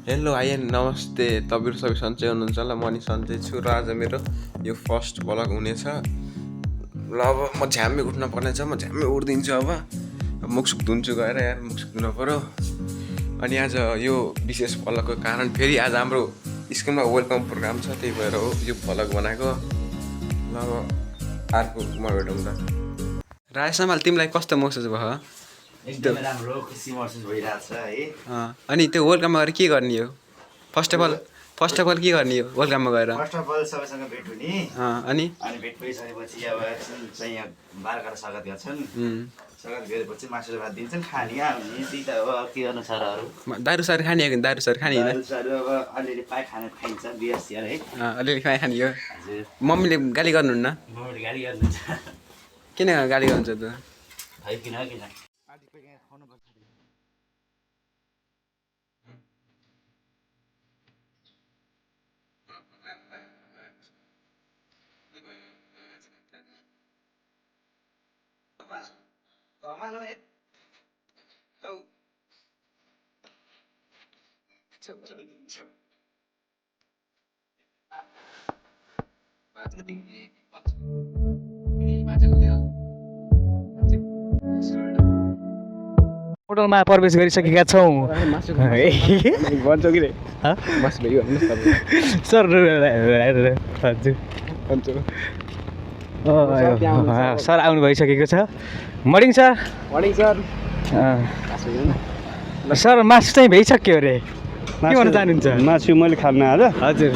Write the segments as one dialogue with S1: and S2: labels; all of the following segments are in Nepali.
S1: हेलो आइ नमस्ते तपाईँहरू सबै सन्चै हुनुहुन्छ होला म नि सन्चै छु र आज मेरो यो फर्स्ट भ्लग हुनेछ ल अब म झ्याम्मै उठ्न पर्ने छ म झ्याम्मै उठ्दिन्छु अब मुखसुख धुन्छु गएर यार मुखसुख धुनु पऱ्यो अनि आज यो विशेष भ्लगको कारण फेरि आज हाम्रो स्कुलमा वेलकम प्रोग्राम छ त्यही भएर हो यो भ्लग बनाएको ल अब अर्कोमा भेटौँ त राजेश समाल तिमीलाई कस्तो महसुस भयो
S2: एकदमै राम्रो खुसी महसुस भइरहेछ है
S1: अनि त्यो वेलकममा गएर के गर्ने हो फर्स्ट अफ अल के गर्ने हो वेलकममा गएर
S2: फर्स्ट अफ अल सबैसँग भेट हुने
S1: अनि
S2: भेट भइसकेपछि अब एकछिन चाहिँ यहाँ बालकाएर स्वागत गर्छन् स्वागत गरेपछि मासु भात दिन्छन् खाने आउने त्यही त अब के गर्नु छ र अरू
S1: दारू सारू खाने हो कि दारू सारू खाने होइन
S2: दारूसारू अब अलिअलि पाए खाना खाइन्छ बियर सियर है
S1: अलिअलि खाने हो
S2: हजुर
S1: मम्मीले गाली गर्नुहुन्न
S2: मम्मीले गाली गर्नुहुन्छ
S1: किन गाली गर्नुहुन्छ त
S2: है किन
S3: होटलमा प्रवेश गरिसकेका छौँ
S1: भन्छौ कि
S3: सर हजुर सर आउनु भइसकेको छ मर्निङ सर सर मासु चाहिँ भइसक्यो अरे के भन्न चाहनुहुन्छ
S4: मासु मैले खान्न आज
S3: हजुर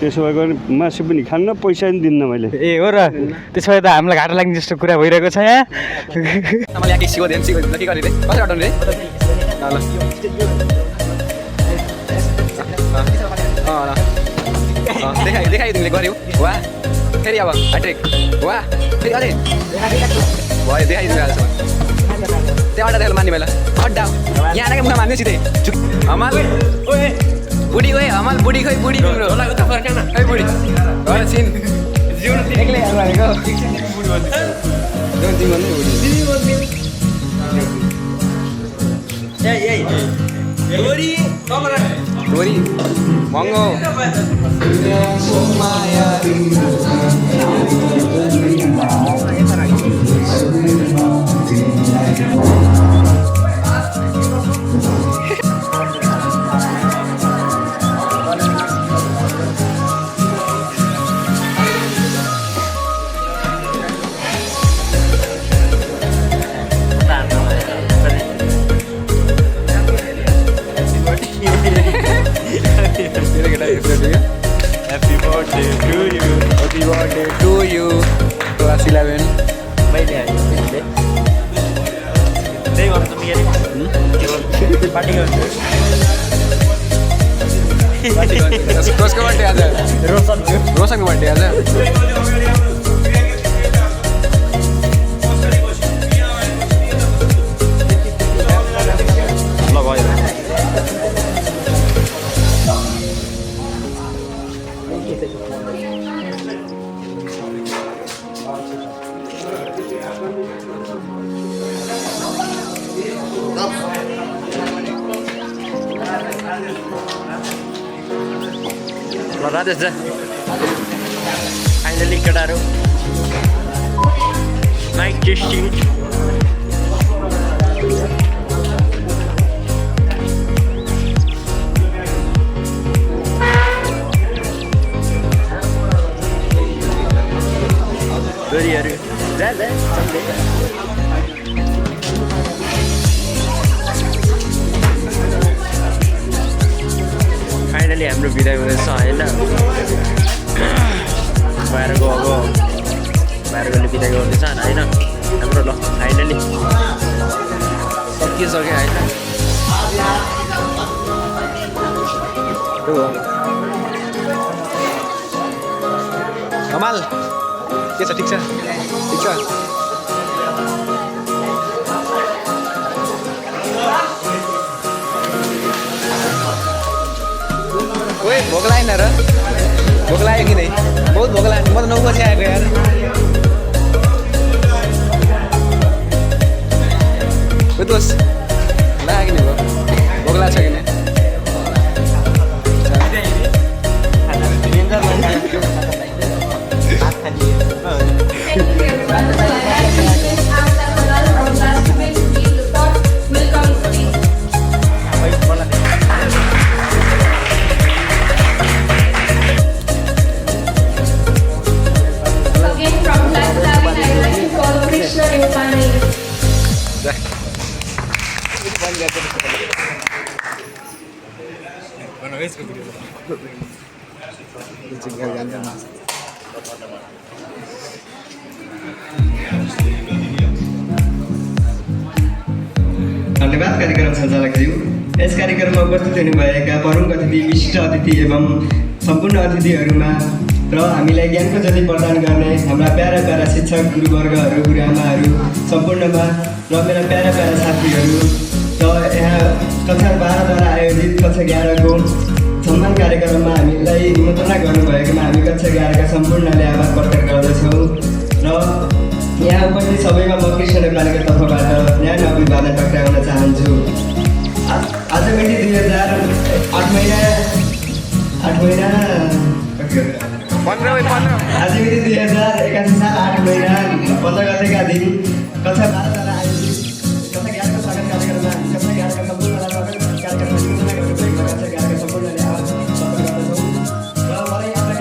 S4: त्यसो भए मासु पनि खान्न पैसा पनि दिन्न मैले
S3: ए हो र त्यसो भए त हामीलाई घाटा लाग्ने जस्तो कुरा भइरहेको छ यहाँ
S1: देखाइ तिमीले गऱ्यौ वा फेरि अब ह्याट्रिक वा फेरि अरे भयो देखाइदिनु हाल्छु त्यहाँ अड्डा देखाएर मान्ने बेला अड्डा यहाँ आएर मुखमा मान्ने सिधै हमाल बुढी ओए हमाल बुढी खोइ बुढी तिम्रो खै बुढी गएर छिन एक्लै भनेको छोरी महँगो
S4: Happy birthday
S1: to you class 11
S2: मैले त्यही गर्छु मेरो पार्टी गर्छु
S1: कसको बर्थडे आज रोशनको बर्थडे आज
S4: ल भयो
S2: ल राजेश जा फाइनली केटाहरू माइक टेस्टिङ छोरीहरू फाइनली हाम्रो बिदाई हुँदैछ होइन बाहिरको बिदाई गर्दैछ होइन हाम्रो ल फाइनली
S1: सकिसक्यो होइन हमाल के छ ठिक छ ओए भोक लागेन र भोक लाग्यो कि नै बहुत भोक लाग्यो म त 9 बजी आएको यार दोस्त लाग्यो नि भोक लाग्छ कि नै
S5: धन्यवाद कार्यक्रम सञ्चालकज्यू। यस कार्यक्रममा उपस्थित हुनुभएका प्रमुख अतिथि, विशिष्ट अतिथि एवं सम्पूर्ण अतिथिहरूमा र हामीलाई ज्ञानको ज्योति प्रदान गर्ने हाम्रा प्यारा प्यारा शिक्षक गुरुवर्गहरू, गुरुआमाहरू सम्पूर्णमा र मेरा प्यारा प्यारा साथीहरू र यहाँ कक्षा 12द्वारा आयोजित कक्षा 11को सम्मान कार्यक्रममा हामीलाई निमन्त्रणा गर्नुभएकोमा हामी कक्षा 11का सम्पूर्णले आभार प्रकट गर्दछौँ र यहाँ उपस्थित सबैमा म कृष्ण नेपालीको तर्फबाट न्यानो अभिवादन टक्राउन चाहन्छु। आज मिति 2008 महिना आज मिति 2081 साल 8 महिना 15 गतेका दिन कक्षा 12द्वारा आयोजित कक्षा 11को स्वागत कार्यक्रममा कक्षा 11का सम्पूर्णलाई स्वागत कार्यक्रममा निमन्त्रणा गर्नुभएकोमा कक्षा 11का सम्पूर्णले आभार प्रकट गर्दछौँ र मलाई यहाँ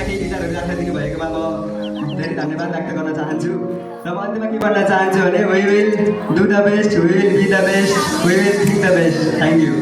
S5: केही विचारहरू राख्न दिनुभएकोमा आयोजक गर्नुलाई म धन्यवाद प्रकट गर्न चाहन्छु। We will do the best, we will be the best, we will think the best. Thank you.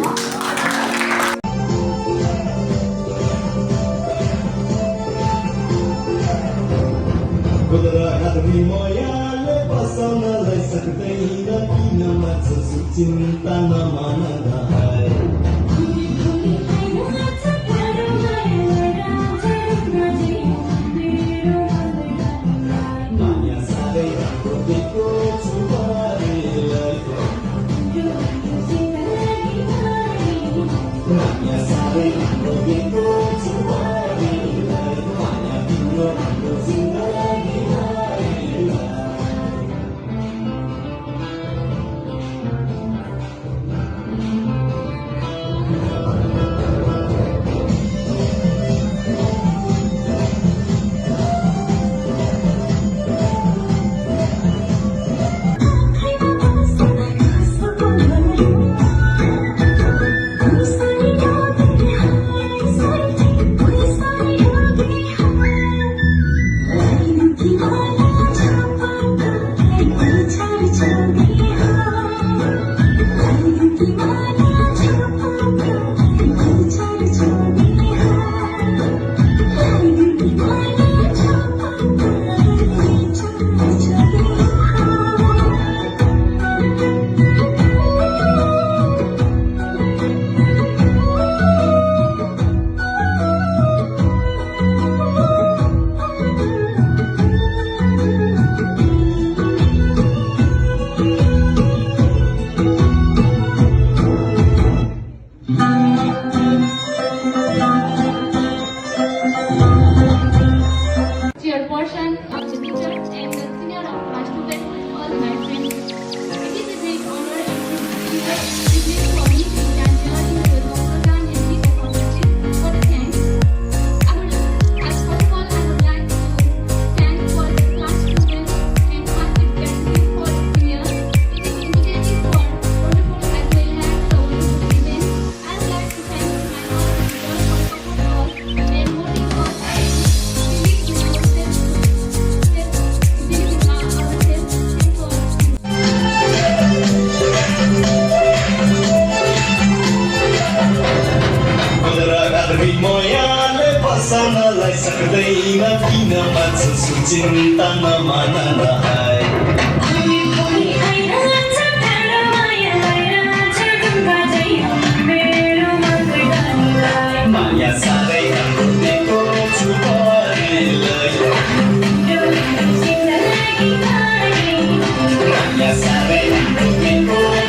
S6: cinta mana hai Maya sare hamro deko chupare lai Maya sare hamro deko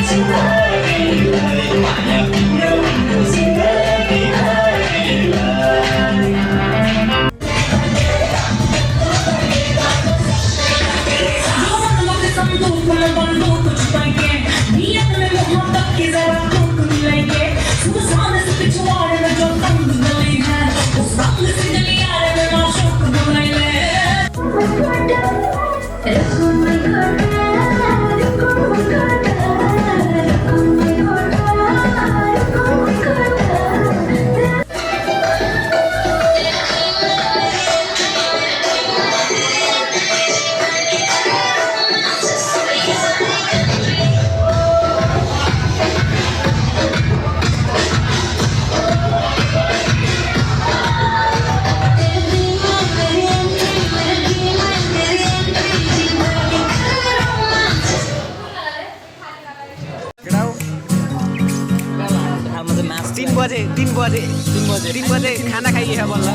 S3: तीन बजे खाना खाइए बल्ल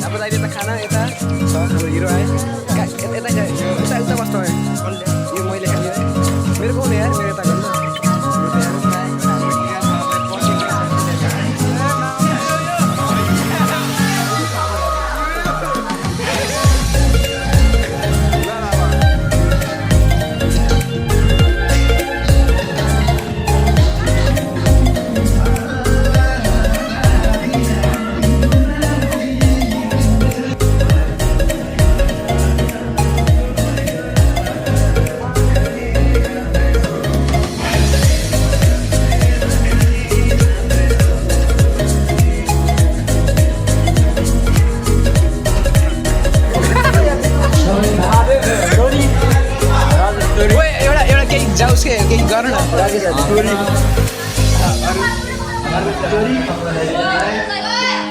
S3: अब अहिले त खाना यता छ हाम्रो हिरो आयो यता उता बस्नु यो मैले खाने मेरो कौन यार मेरो यता गर्नु जाओस् के केही गर्नु न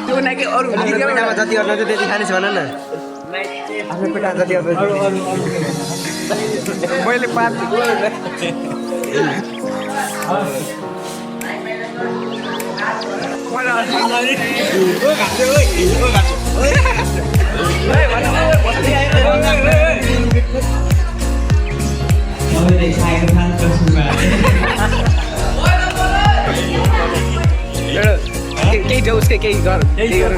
S3: त्यो नाकि अरू पेटामा जति गर्न चाहिँ त्यति खानेछ भन न आफ्नो पेटा जति मैले पाप केही जाओस् केही गर केही गर न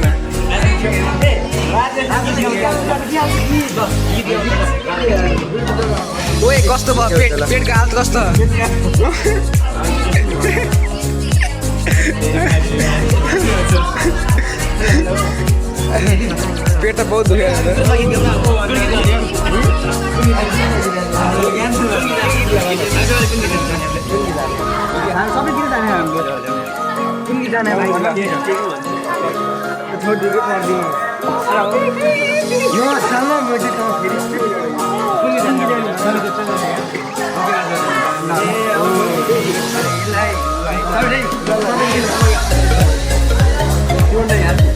S3: ओए कस्तो भयो पेटको हालत कस्तो पेट त बहुत दुख्यो सबैतिर जाने हाम्रो कुन जाने छोडिदिएको पर्दिनु यो सानो मोटी त फेरि कुन जाने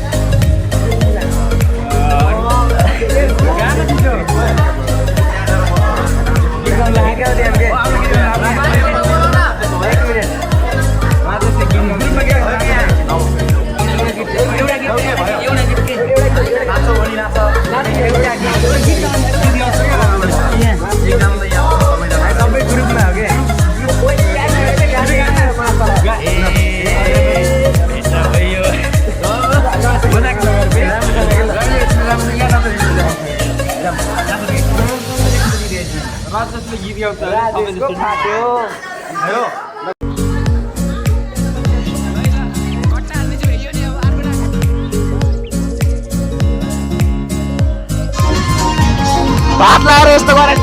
S3: भात लाएर यस्तो गरेर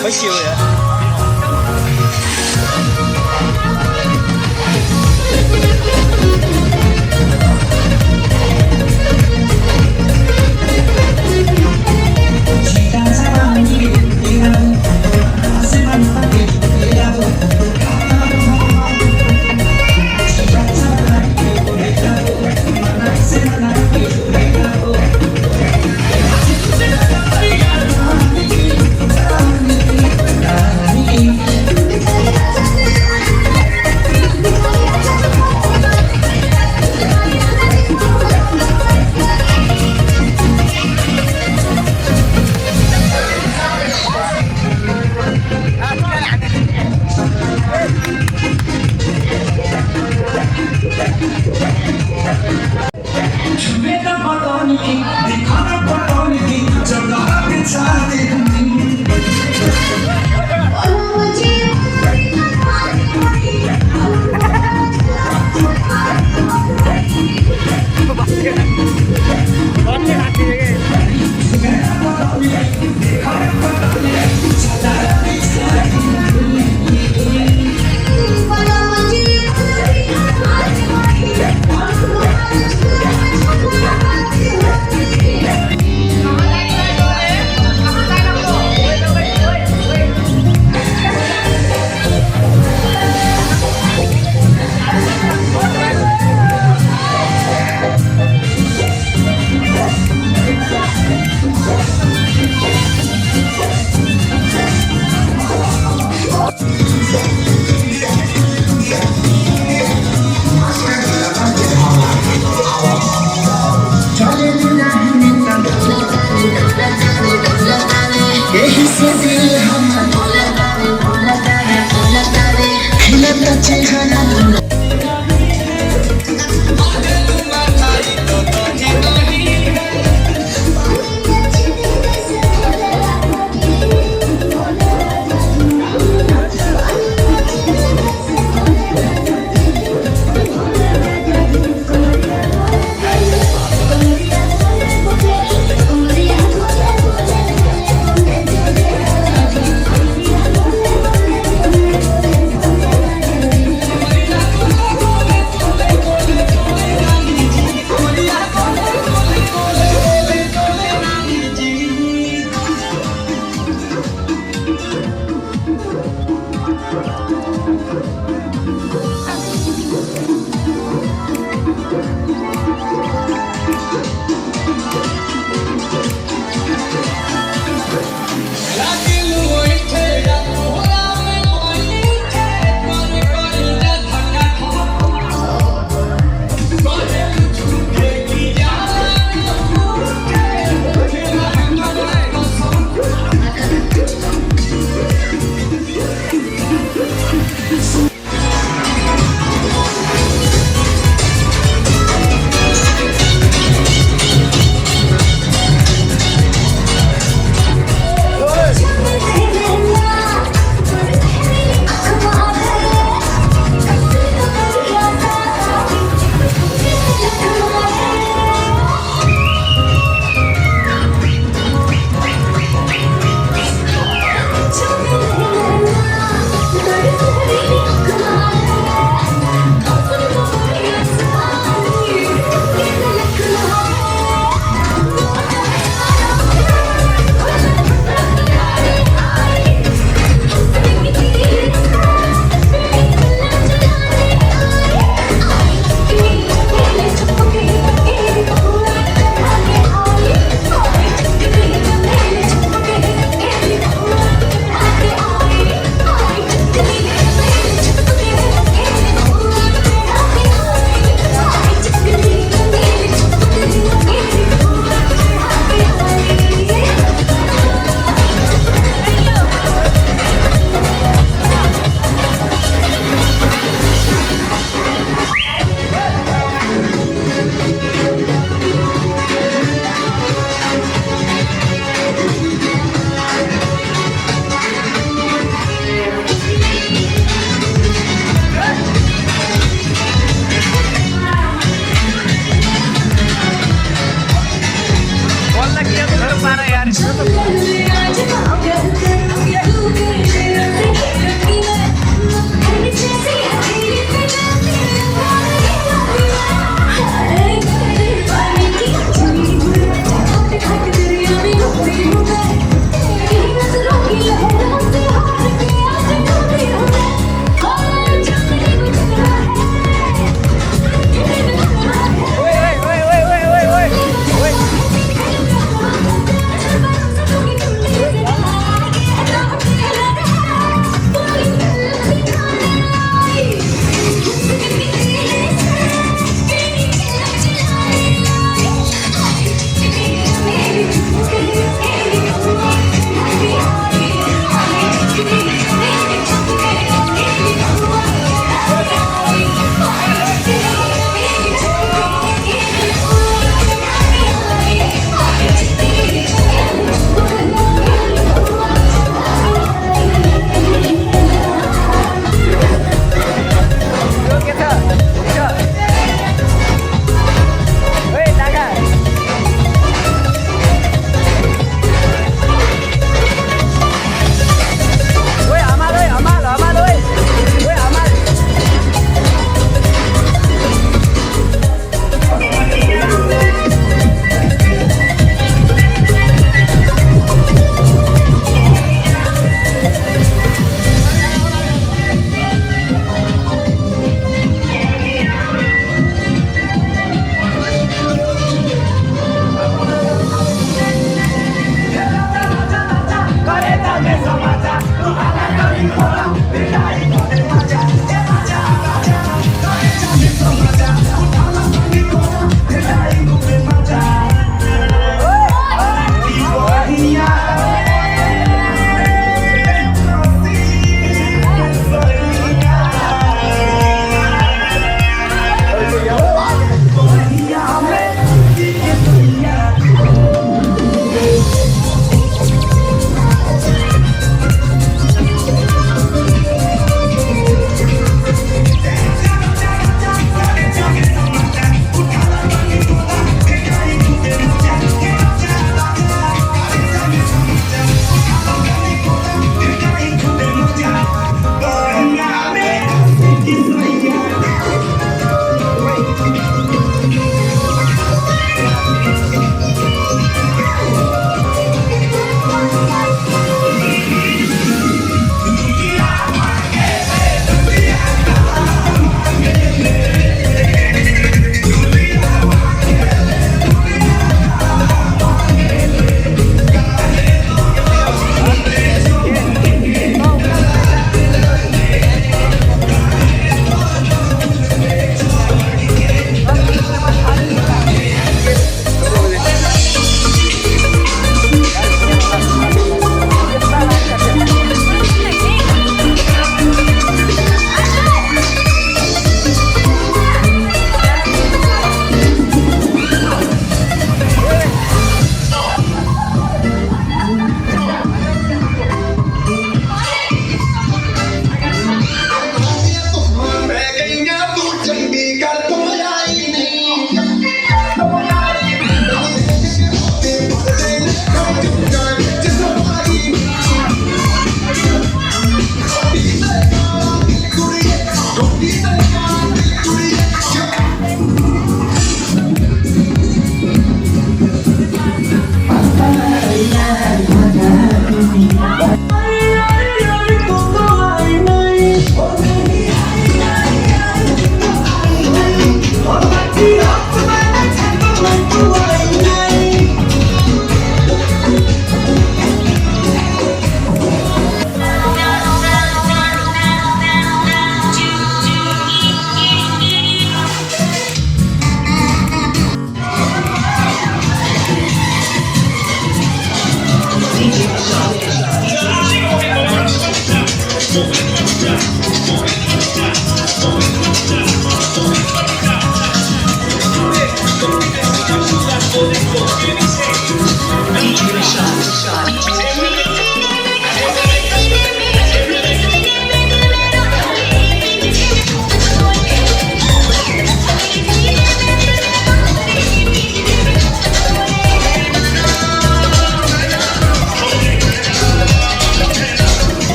S3: खै के हो यार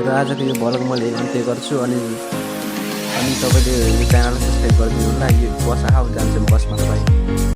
S3: र आजको यो भ्लग मैले अन्त्य गर्छु अनि तपाईँले यो च्यानललाई सब्सक्राइब गरिदिनु होला। यो बस आऊ जान्छ बसमा तपाईँ।